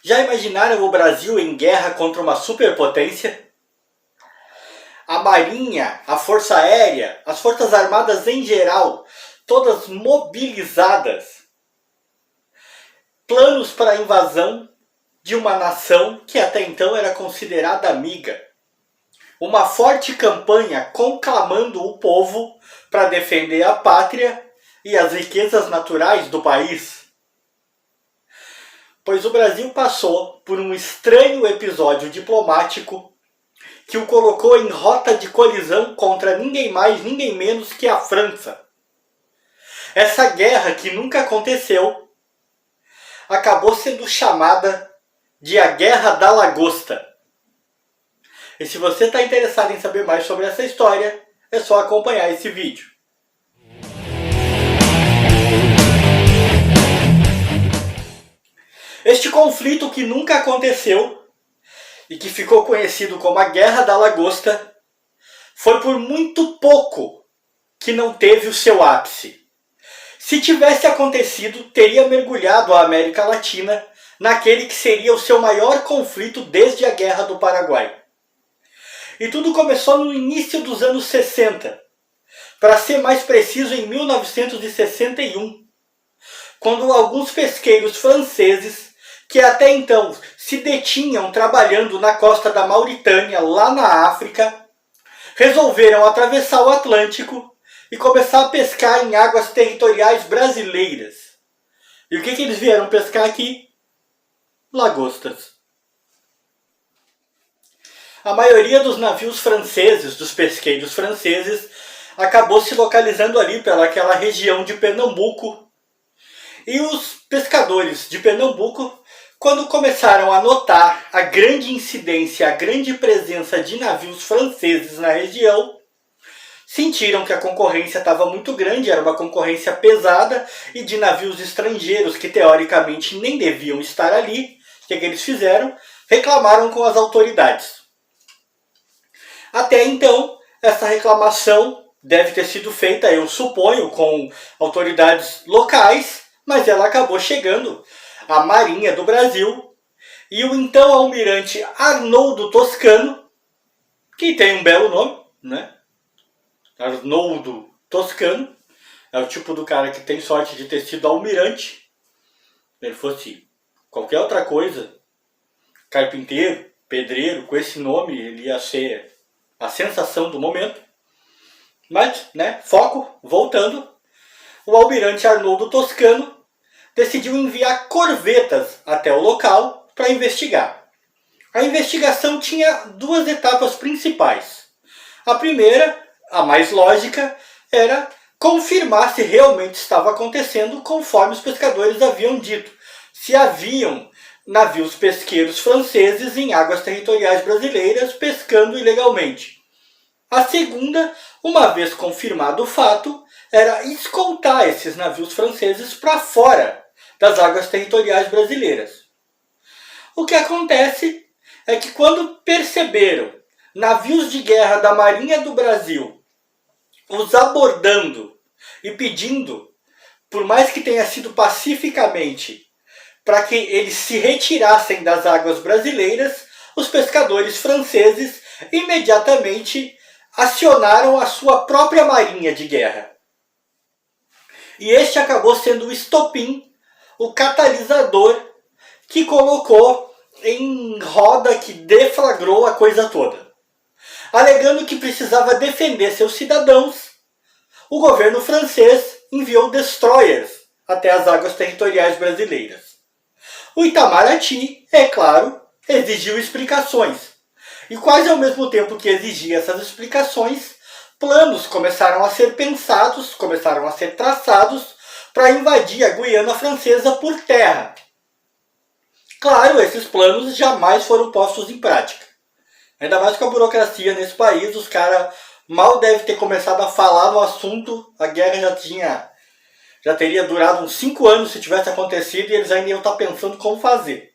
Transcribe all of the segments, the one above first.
Já imaginaram o Brasil em guerra contra uma superpotência? A Marinha, a Força Aérea, as Forças Armadas em geral, todas mobilizadas. Planos para a invasão de uma nação que até então era considerada amiga. Uma forte campanha conclamando o povo para defender a pátria e as riquezas naturais do país. Pois o Brasil passou por um estranho episódio diplomático que o colocou em rota de colisão contra ninguém mais, ninguém menos que a França. Essa guerra que nunca aconteceu acabou sendo chamada de a Guerra da Lagosta. E se você está interessado em saber mais sobre essa história, é só acompanhar esse vídeo. Este conflito que nunca aconteceu e que ficou conhecido como a Guerra da Lagosta foi por muito pouco que não teve o seu ápice. Se tivesse acontecido, teria mergulhado a América Latina naquele que seria o seu maior conflito desde a Guerra do Paraguai. E tudo começou no início dos anos 60, para ser mais preciso em 1961, quando alguns pesqueiros franceses, que até então se detinham trabalhando na costa da Mauritânia, lá na África, resolveram atravessar o Atlântico e começar a pescar em águas territoriais brasileiras. E o que eles vieram pescar aqui? Lagostas. A maioria dos navios franceses, dos pesqueiros franceses, acabou se localizando ali pelaquela região de Pernambuco. E os pescadores de Pernambuco, quando começaram a notar a grande incidência, a grande presença de navios franceses na região, sentiram que a concorrência estava muito grande, era uma concorrência pesada, e de navios estrangeiros que teoricamente nem deviam estar ali. O que eles fizeram? Reclamaram com as autoridades. Até então, essa reclamação deve ter sido feita, eu suponho, com autoridades locais, mas ela acabou chegando à Marinha do Brasil, e o então almirante Arnoldo Toscano, que tem um belo nome, né? Arnoldo Toscano, é o tipo do cara que tem sorte de ter sido almirante. Se ele fosse qualquer outra coisa, carpinteiro, pedreiro, com esse nome, ele ia ser a sensação do momento. Mas, foco, voltando, o almirante Arnoldo Toscano decidiu enviar corvetas até o local para investigar. A investigação tinha duas etapas principais. A primeira, a mais lógica, era confirmar se realmente estava acontecendo conforme os pescadores haviam dito. Se haviam navios pesqueiros franceses em águas territoriais brasileiras pescando ilegalmente. A segunda, uma vez confirmado o fato, era escoltar esses navios franceses para fora das águas territoriais brasileiras. O que acontece é que quando perceberam navios de guerra da Marinha do Brasil os abordando e pedindo, por mais que tenha sido pacificamente, para que eles se retirassem das águas brasileiras, os pescadores franceses imediatamente acionaram a sua própria marinha de guerra. E este acabou sendo o estopim, o catalisador que colocou em roda, que deflagrou a coisa toda. Alegando que precisava defender seus cidadãos, o governo francês enviou destroyers até as águas territoriais brasileiras. O Itamaraty, é claro, exigiu explicações. E quase ao mesmo tempo que exigia essas explicações, planos começaram a ser pensados, começaram a ser traçados para invadir a Guiana Francesa por terra. Claro, esses planos jamais foram postos em prática. Ainda mais com a burocracia nesse país, os caras mal devem ter começado a falar no assunto, a guerra já teria durado uns 5 anos se tivesse acontecido e eles ainda iam estar pensando como fazer.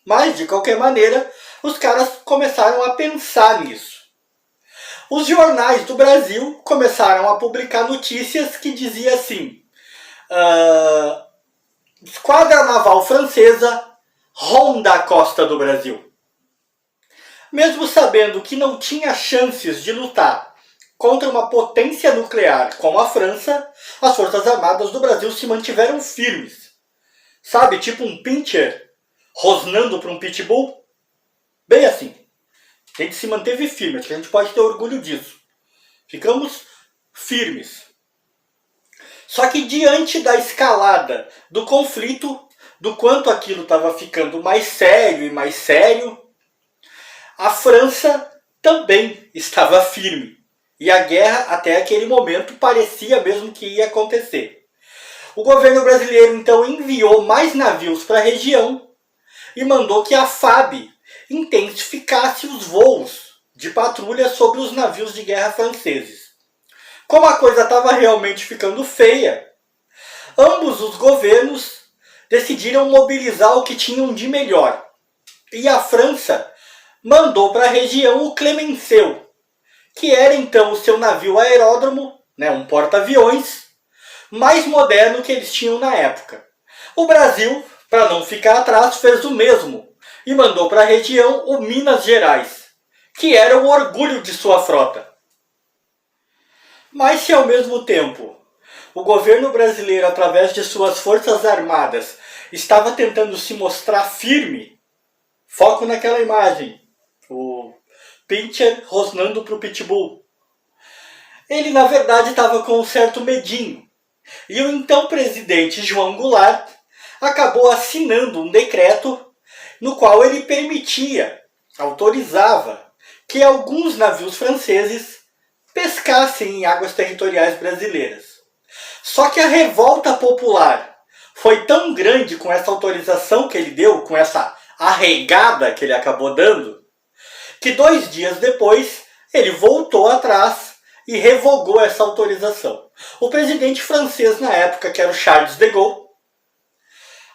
Mas, de qualquer maneira, os caras começaram a pensar nisso. Os jornais do Brasil começaram a publicar notícias que diziam assim: Esquadra Naval Francesa ronda a costa do Brasil. Mesmo sabendo que não tinha chances de lutar contra uma potência nuclear como a França, as Forças Armadas do Brasil se mantiveram firmes. Sabe, tipo um pincher rosnando para um pitbull? Bem assim. A gente se manteve firme, a gente pode ter orgulho disso. Ficamos firmes. Só que diante da escalada do conflito, do quanto aquilo estava ficando mais sério e mais sério, a França também estava firme. E a guerra, até aquele momento, parecia mesmo que ia acontecer. O governo brasileiro então enviou mais navios para a região e mandou que a FAB intensificasse os voos de patrulha sobre os navios de guerra franceses. Como a coisa estava realmente ficando feia, ambos os governos decidiram mobilizar o que tinham de melhor. E a França mandou para a região o Clemenceau, que era então o seu navio aeródromo, um porta-aviões, mais moderno que eles tinham na época. O Brasil, para não ficar atrás, fez o mesmo e mandou para a região o Minas Gerais, que era o orgulho de sua frota. Mas se ao mesmo tempo o governo brasileiro, através de suas forças armadas, estava tentando se mostrar firme, foco naquela imagem, o pincher rosnando para o pitbull, ele na verdade estava com um certo medinho. E o então presidente João Goulart acabou assinando um decreto no qual ele autorizava que alguns navios franceses pescassem em águas territoriais brasileiras. Só que a revolta popular foi tão grande com essa autorização que ele deu, com essa arregada que ele acabou dando, que 2 dias depois ele voltou atrás e revogou essa autorização. O presidente francês na época, que era o Charles de Gaulle,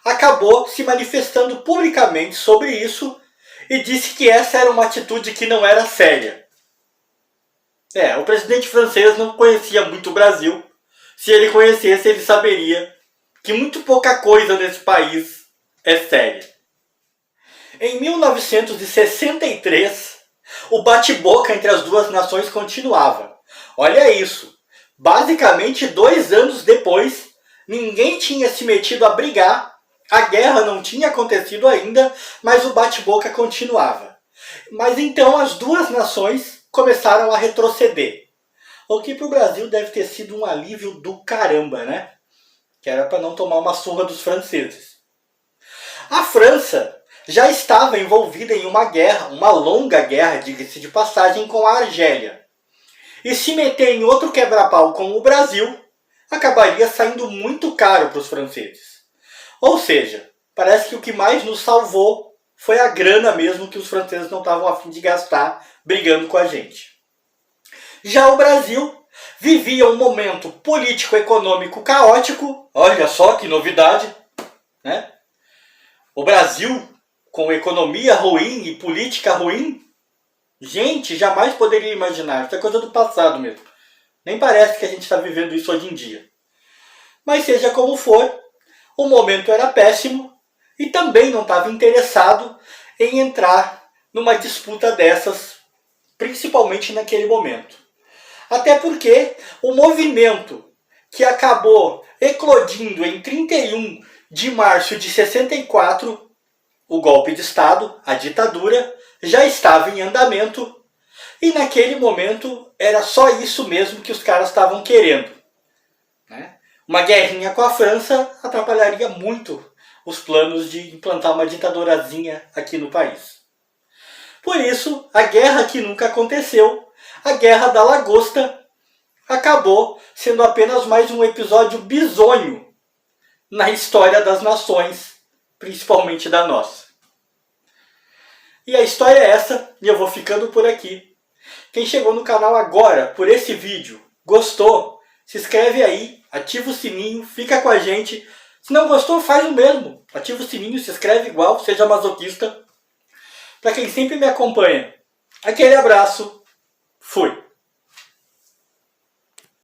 acabou se manifestando publicamente sobre isso e disse que essa era uma atitude que não era séria. O presidente francês não conhecia muito o Brasil. Se ele conhecesse, ele saberia que muito pouca coisa nesse país é séria. Em 1963, o bate-boca entre as duas nações continuava. Olha isso, basicamente 2 anos depois, ninguém tinha se metido a brigar, a guerra não tinha acontecido ainda, mas o bate-boca continuava. Mas então as duas nações começaram a retroceder. O que para o Brasil deve ter sido um alívio do caramba, né? Que era para não tomar uma surra dos franceses. A França já estava envolvida em uma guerra, uma longa guerra, diga-se de passagem, com a Argélia. E se meter em outro quebra-pau como o Brasil, acabaria saindo muito caro para os franceses. Ou seja, parece que o que mais nos salvou foi a grana mesmo que os franceses não estavam a fim de gastar brigando com a gente. Já o Brasil vivia um momento político-econômico caótico. Olha só que novidade, né? O Brasil com economia ruim e política ruim? Gente, jamais poderia imaginar. Isso é coisa do passado mesmo. Nem parece que a gente está vivendo isso hoje em dia. Mas seja como for, o momento era péssimo e também não estava interessado em entrar numa disputa dessas, principalmente naquele momento. Até porque o movimento que acabou eclodindo em 31 de março de 64, o golpe de Estado, a ditadura, já estava em andamento e naquele momento era só isso mesmo que os caras estavam querendo. Uma guerrinha com a França atrapalharia muito os planos de implantar uma ditadurazinha aqui no país. Por isso, a guerra que nunca aconteceu, a Guerra da Lagosta, acabou sendo apenas mais um episódio bizonho na história das nações, principalmente da nossa. E a história é essa, e eu vou ficando por aqui. Quem chegou no canal agora, por esse vídeo, gostou, se inscreve aí, ativa o sininho, fica com a gente. Se não gostou, faz o mesmo. Ativa o sininho, se inscreve igual, seja masoquista. Para quem sempre me acompanha, aquele abraço, fui!